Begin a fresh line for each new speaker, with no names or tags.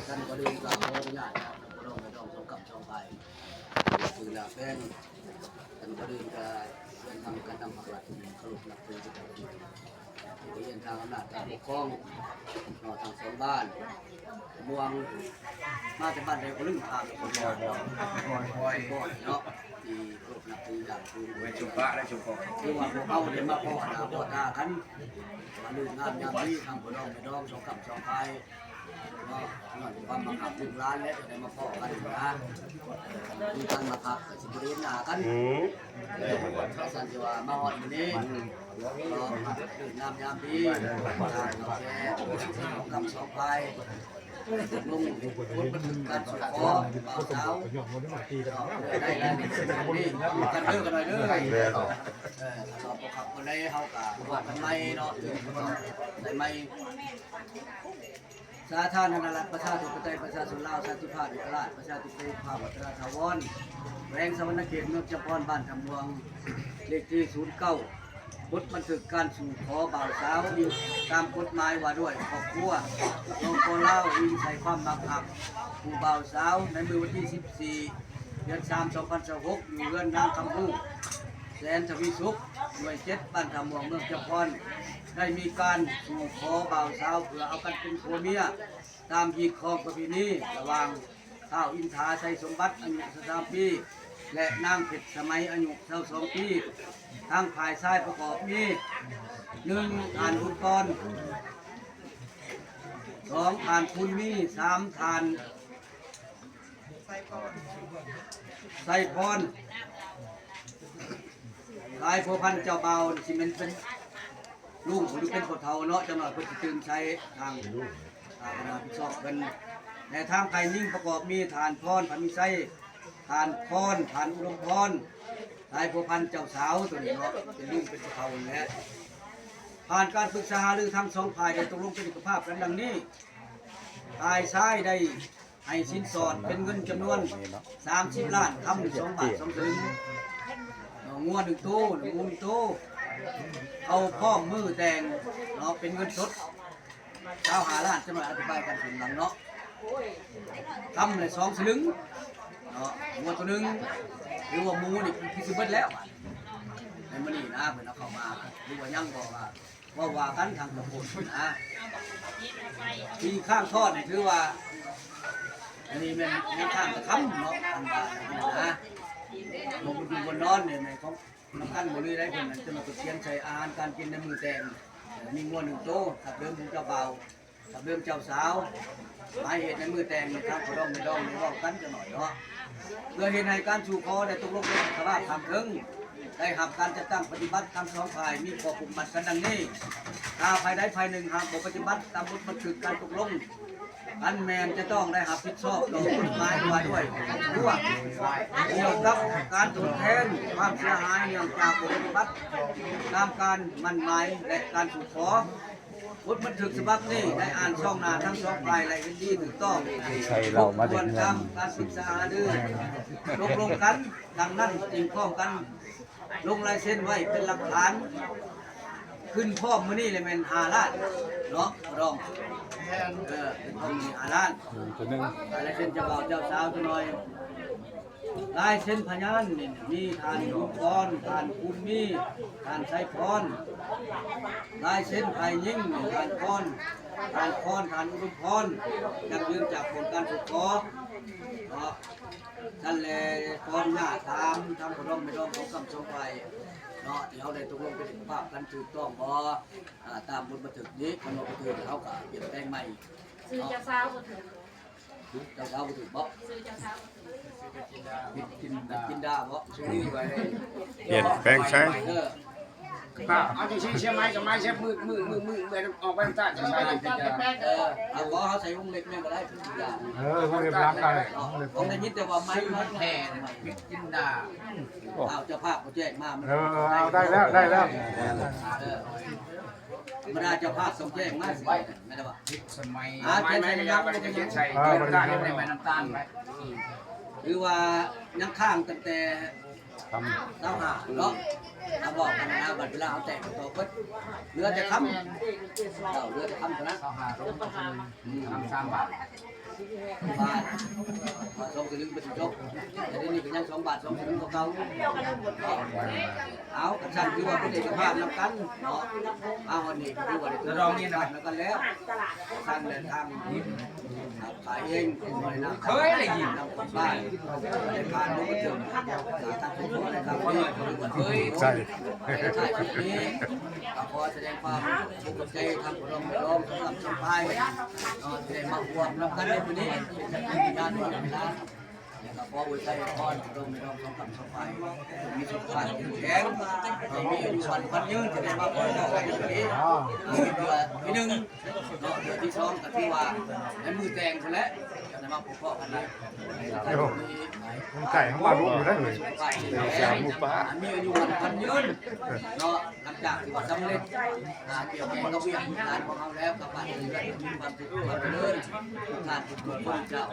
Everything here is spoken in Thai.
ท่านก็ดีกับพ่อญาติเราไม่ต้องสงกับช่องไปคือหลักแป้งท่านก็ดีกับเรื่องทำการทำผักหลักที่สรุปหลักคือจะเป็นเรื่องทางอำนาจการปกครองนอกทางสองบ้านมวงมาจากบ้านใดก็ลืมทางคนบ่อยเนาะที่สรุปหลักคืออย่างคือ
ชุบปะและชุบปอก
คือว่าพวกเขาเรียนมาพ่อนาพ่อตากันมาลืมงานยามที่ทางคนน้องไม่ต้องสองกับสองไปก็หน่อยความมาขับถึงร้านแล้วจะได้มาพ่อกันนะมีการมาขับกับสิบเรียนหนากันเขาสันติว่ามาหอดนี้ก็ดื่มน้ำยามดีทานกาแฟสองกับสองไปลุงคนบันทึกการสุขภาพบ่าวสาวได้แล้วนี่กันเลิกกันหน่อยเด้อเราประคับกันได้เฮากับว่าทำไมเนาะทำไมสาธารณรัฐประชาธิปไตยประชาชนลาวสันติภาพเอกราชประชาธิปไตยภาพวัฒนธรรมวรแหวงสวรรณเขตเมืองจำพรบ้านทำเมืองเลขที่09บทบันทึกการสู่ขอบ่าวสาวตามกฎหมายว่าด้วยครอบครัวลงโคเล่าวิงใส่ความบังคับผู้บ่าวสาวในมือวันที่14 เดือน3 2026อยู่เรือนนางคำพูแสนทวีสุขหน่วย7บ้านทำเมืองเมืองจำพรได้มีการสู่ขอบ่าวสาวเพื่อเอากันเป็นผัวเมียตามฮีตของประเพณีระหว่างท้าวอินทราชัยสมบัติอายุ13 ปีและนางเพชรสมัยอายุ22 ปีทางภายซ้ายประกอบนี้1 ฐานบุญกร2 ฐานคุณมี3 ฐานไส้พรลายโพพันเจ้าเบาสิเป็นลุงหรือเป็นคนเฒ่าเนาะจังหน่อยเพิ่นสิตื่นใช้ทางชอบเป็นในทางไผ่นิ่งประกอบมีฐานพรพันมีไส้ฐานพรฐานอุดมพรลายโพพันเจ้าสาวตัวนี้เนาะเป็นลุงเป็นคนเฒ่าและผ่านการปรึกษาหรือทั้งสองฝ่ายได้ตกลงเป็นเอกภาพกันดังนี้ฝ่ายซ้ายได้ให้สินสอดเป็นเงินจำนวน30 ล้านคำ2 บาท 2 สลึงงัว1 ตู้หมู1 ตู้เอาพ่อมือแดงเนาะเป็นเงินสด25 ล้านจะมาอธิบายกันถึงหลังเนาะคำเลย2 สลึงเนาะงัวตัวนึงหรือว่าหมูนี่พิสูจน์เบิดแล้วในมื้อนี้นะเพิ่นเอาเข้ามาหรือว่ายังบอกว่ากันทางตะปูนะที่ข้างทอดนี่ถือว่าอันนี้มันยังข้างตะค้ำเนาะอันบานะลงดูบนนอนเนี่ยในของน้ำกันบริได้เพิ่นจะมาเขียนใส่อาหารการกินในมือแตงมีงัว1 โต๊ะขับเดิมเจ้าเบาขับเดิมเจ้าสาวหมายเหตุในมือแตงในทางกระดองในดองในว่ากันจะหน่อยเนาะเพื่อเห็นในการสู่ขอได้ตกลงเป็นสภาพทำถึงได้หับการจัดตั้งปฏิบัติทั้งสองฝ่ายมีข้อผูกมัดกันดังนี้ถ้าฝ่ายใดฝ่ายหนึ่งหากปฏิบัติตามบทบันทึกการตกลงอันแมนจะต้องได้รับผิดชอบต่อกฎหมายว่าด้วยร่วมเกี่ยวกับการทดแทนความเสียหายเนื่องจากปฏิบัติตามการมั่นหมายและการถูกขอบทบันทึกฉบับนี้ได้อ่านช่องหน้าทั้งสองฝ่ายและเป็นที่ถูกต้องควรทำการศึกษาดื้อลงกันดังนั้นจึงพร้อมกันลงลายเซ็นไว้เป็นหลักฐานขึ้นพร้อมมื้อนี้เลยแม่น5 ล้านเนาะรองเป็นของมี5 ล้านลายเซ็นเจ้าบ่าวเจ้าสาวจังหน่อยลายเซ็นพยานนี่มีฐานบุญกรฐานคุณมีฐานไสพรลายเซ็นไผ่ยิ่งฐานพรฐานพรฐานอุดมพรยังยืนจากผลการถูกขอท่านแลพรหน้าตามทำกระดองไม่ต้องของคำสองไปเนาะที่เขาได้ตกลงเป็นภาพกันถูกต้องพอตามบทบันทึกนี้มันมาบันทึกเขาก็เปลี่ยนแปลงใหม่
ซื้อเจ้าสาวบันทึก
เจ้าสาวบันทึกบ๊อบ
ซื้อเจ้าสาว
กินดาบ๊อบซื้อไว้
เปลี่ยนแปลงใช่
เอาที่เชื่อไม้กับไม้เชื่อมือไปออกไปใต้จะใช่
เอาเพราะเขาใส่วงเล็กเนี่ยก็ได้กินดา
พวกเรียบร้อยกัน
ผมได้ยินแต่ว่าไม้แผ่กินดาเอาเจ้าภาพเขาแจ้งมา
เอาได้แล้ว
มาได้เจ้าภาพส่งแจ้งมาสิไม่ได้ป่ะ
สมัยไม้ยาวไปจะเขียนใส่ได้ในไม้น้ำตาลไหม
หรือว่ายังข้างตั้งแต่25เนาะ เอาบอกกันนะบัดเวลาเอาแต่ตัวเพิ่นเรือจะค้ำเจ้าเรือจะค้ำเท่านั้น
ทำ3 บาท
บาทสองสลึงเป็นจบแต่นี่ก็ยัง2 บาท2 สลึงเก่าเอากระชั้นคือว่าเป็นเอกภาพนำกันเนาะเอาวันนี้คือว่าได้รองนี่นะกันแล้วทางเดินทางขายเองเคยได้ยินนำคนบ้านในการรู้ถึงสาธารณสุขในทางนี้เคย
ใช่
ใช่ชุดนี้ขอแสดงความภูมิใจทางกรมสำหรับชมพายแสดงมาร่วมนำกันในวันนี้เป็นงานวันเวลาแล้วก็ขออวยชัยพรกรมสำหรับชมพายมีสุขภาพแข็งมีอายุวันยืนจะได้มาพบกันในวันนี้เดือนที่1เดือนที่2ก็ที่ว่าในมือแต่งแล้วจะได้มาพบกันเลย
มันไก่เข้ามาลุกอยู่ได้เลย
มีอายุวันยืนเนาะหลังจากที่ว่าสำเร็จเกี่ยวกับกระเบียงงานของเราแล้วกับบ้านเรือนมีความสุขความเจริญทุกท่านทุกคนเจ้า